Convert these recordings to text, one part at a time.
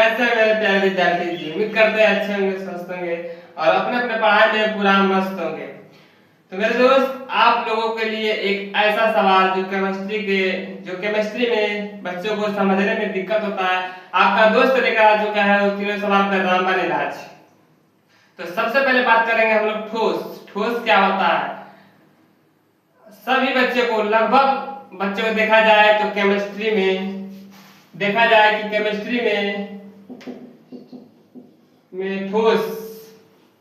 कैसे मेरे प्यारे विद्यार्थी जी, उम्मीद करते हैं अच्छे होंगे, स्वस्थ होंगे और अपने अपने पढ़ाई में पूरा मस्त होंगे। तो मेरे दोस्त, आप लोगों के लिए एक ऐसा सवाल जो केमिस्ट्री में बच्चों को समझने में दिक्कत होता है, आपका दोस्त लेकर आ चुका है उस तीनों सवाल का रामबाण इलाज। तो सबसे पहले बात करेंगे हम लोग ठोस। ठोस क्या होता है? सभी बच्चों को, लगभग बच्चों को देखा जाए तो केमिस्ट्री में देखा जाए कि केमिस्ट्री में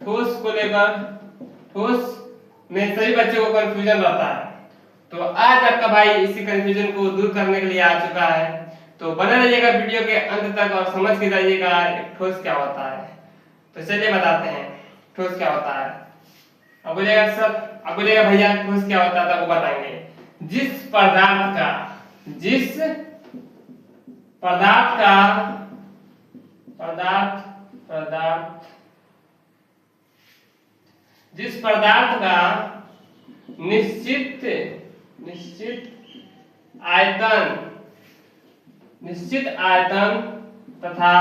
ठोस को लेकर ठोस में सभी बच्चों को कंफ्यूजन रहता है। तो आज आपका भाई इसी कंफ्यूजन को दूर करने के लिए आ चुका है। तो बने रहिएगा वीडियो के अंत तक और समझ के जाइएगा ठोस क्या होता है। तो चलिए बताते हैं ठोस क्या होता है। अब बोलिएगा सर, अब बोलिएगा भैया ठोस क्या होता है, तब वो बताएंगे। जिस पदार्थ का जिस पदार्थ का निश्चित आयतन तथा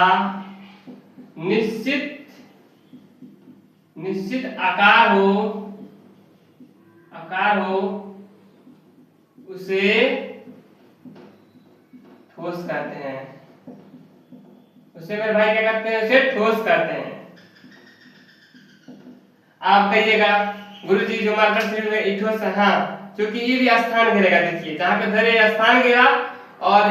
निश्चित आकार हो उसे ठोस कहते हैं। उसे मेरे भाई क्या कहते हैं? उसे ठोस कहते हैं। आप कहिएगा गुरुजी जो मार्कर फील्ड में ठोस है, हाँ, क्योंकि ये भी स्थान घेरेगा। देखिए जहां पे धरे स्थान घेरा और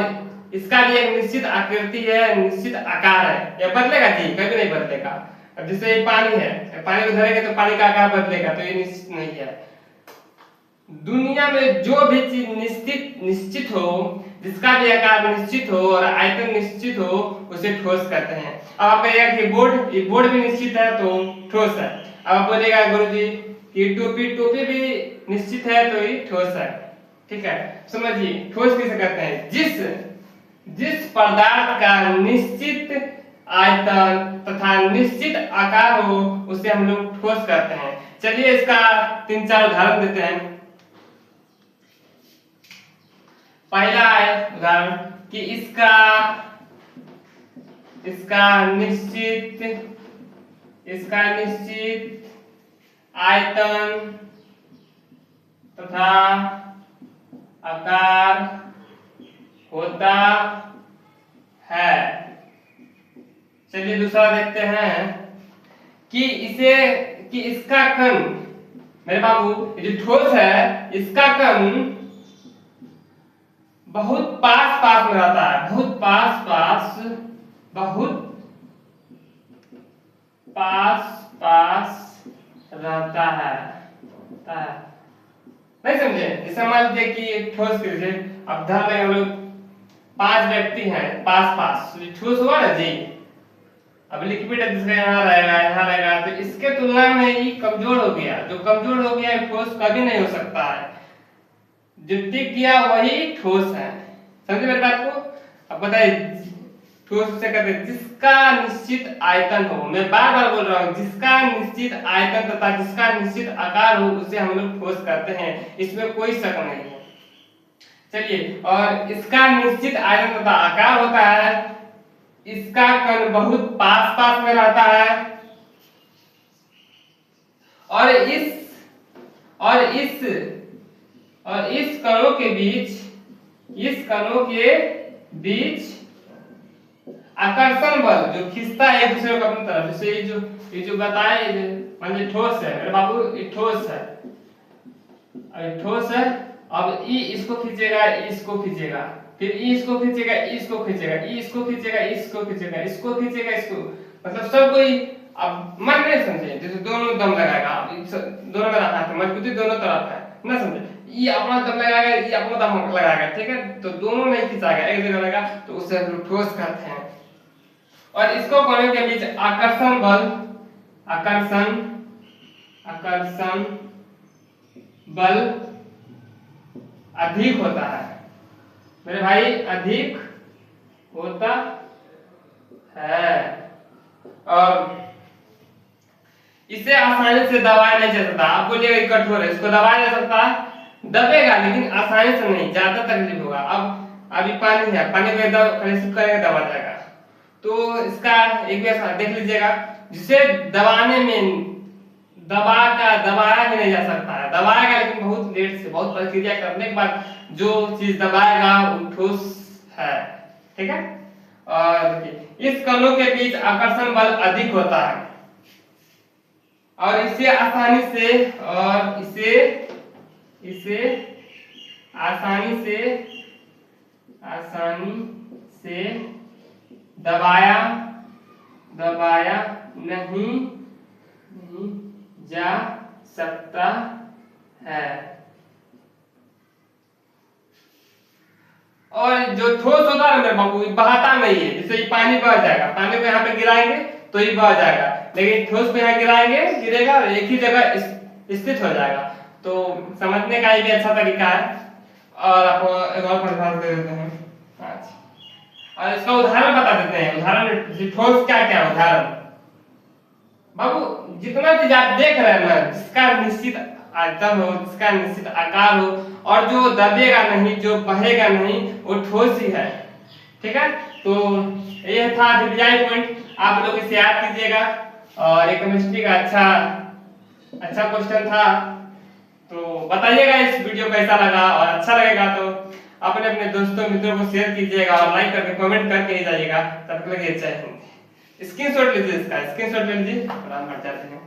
इसका भी एक निश्चित आकृति है, निश्चित आकार है। यह बदलेगा जी, कभी नहीं बदलेगा। अब जैसे ये पानी है, पानी को धरेंगे तो पानी का आकार बदलेगा, तो ये निश्चित नहीं है। दुनिया में जो भी चीज निश्चित हो, जिसका भी आकार निश्चित हो और आयतन निश्चित हो, उसे ठोस कहते हैं। अब आप कहिएगा कि बोर्ड भी निश्चित है तो ठोस है। अब आप बोलिएगा गुरुजी कि टोपी भी निश्चित है तो ये ठोस है। ठीक है, समझिए ठोस किसे कहते हैं? जिस पदार्थ का निश्चित आयतन तथा निश्चित आकार हो उसे हम लोग ठोस कहते हैं। चलिए इसका 3-4 उदाहरण देते हैं। पहला है उदाहरण कि इसका निश्चित आयतन तथा आकार होता है। चलिए दूसरा देखते हैं कि इसका कण, मेरे बाबू ये जो ठोस है इसका कण बहुत पास में रहता है, बहुत पास रहता है। नहीं समझे? जैसे मान लीजिए कि ठोस के लिए अब धर लेंगे हम लोग 5 व्यक्ति हैं पास, ठोस हुआ ना जी। अब लिक्विड है जिसका यहाँ रहेगा, तो इसके तुलना में ये कमजोर हो गया। जो कमजोर हो गया ठोस कभी नहीं हो सकता है। जो टिक गया वही ठोस है। समझे मेरी बात को? अब बताइए ठोस से कहते हैं जिसका निश्चित आयतन हो। मैं बार बोल रहा हूँ, जिसका निश्चित आयतन तथा जिसका निश्चित आकार हो उसे हम लोग ठोस कहते हैं। इसमें कोई शक नहीं है। चलिए, और इसका निश्चित आयतन तथा आकार होता है, इसका कण बहुत पास में रहता है और इस कणों के बीच आकर्षण बल जो खींचता है एक दूसरे को अपनी तरफ। जैसे ये जो बताए मान लीजिए ठोस है मेरे बाबू, ये ठोस है। अब ई इसको खींचेगा, इसको खींचेगा, फिर ई इसको खींचेगा, इसको खींचेगा, इसको मतलब सब कोई। अब मन नहीं समझे, जैसे दोनों दम लगाएगा, दोनों में रखा है, मजबूती दोनों तरफ है ना, समझे? ये अपना दम लगाएगा, ये अपना दम लगाएगा, ठीक है? तो दोनों नहीं खिंचाएगा, एक जगह लगाएगा, तो उसे हम लोग ठोस कहते हैं। और इसको कणों के बीच आकर्षण बल अधिक होता है मेरे भाई, अधिक होता है और इसे आसानी से दबाया नहीं जा सकता। आप बोलिएगा कठोर है, इसको दबाया जा सकता है, दबेगा लेकिन आसानी से नहीं, ज्यादा तकलीफ होगा। अब अभी पानी है, पानी को एकदम करेंगे दबा जाएगा, तो इसका एक भी देख लीजिएगा, जिसे दबाने में दबाया ही नहीं जा सकता है, दबाएगा लेकिन बहुत लेट से, बहुत प्रक्रिया करने के बाद जो चीज दबाएगा वो ठोस है। ठीक है, और देखिए इस कणों के बीच आकर्षण बल अधिक होता है और इसे आसानी से दबाया नहीं जा सकता है। और जो ठोस होता है मेरे बाबू, बहाता नहीं है, जैसे ये पानी बह जाएगा, पानी को यहाँ पे गिराएंगे तो ये बह जाएगा, लेकिन ठोस को यहाँ गिराएंगे, गिरेगा और एक ही जगह स्थित हो जाएगा। तो समझने का ये भी अच्छा तरीका है। और आपको एक और परिभाषा दे देते हैं, और इसका उदाहरण बता देते हैं। उदाहरण ठोस क्या क्या उदाहरण बाबू, जितना चीज आप देख रहे हैं ना, जिसका निश्चित आयतन हो, जिसका निश्चित आकार हो और जो दबेगा नहीं, जो बहेगा नहीं, वो ठोस ही है। ठीक है, तो ये था डिजाइन पॉइंट, आप लोग इसे याद कीजिएगा। और एक केमिस्ट्री का अच्छा क्वेश्चन था, तो बताइएगा इस वीडियो कैसा लगा, और अच्छा लगेगा तो अपने दोस्तों मित्रों को शेयर कीजिएगा और लाइक करके कमेंट करके ही जाइएगा। तब तक के लिए जय हिंद। स्क्रीनशॉट लीजिए, इसका स्क्रीनशॉट ले लीजिए और हम हट जाते हैं।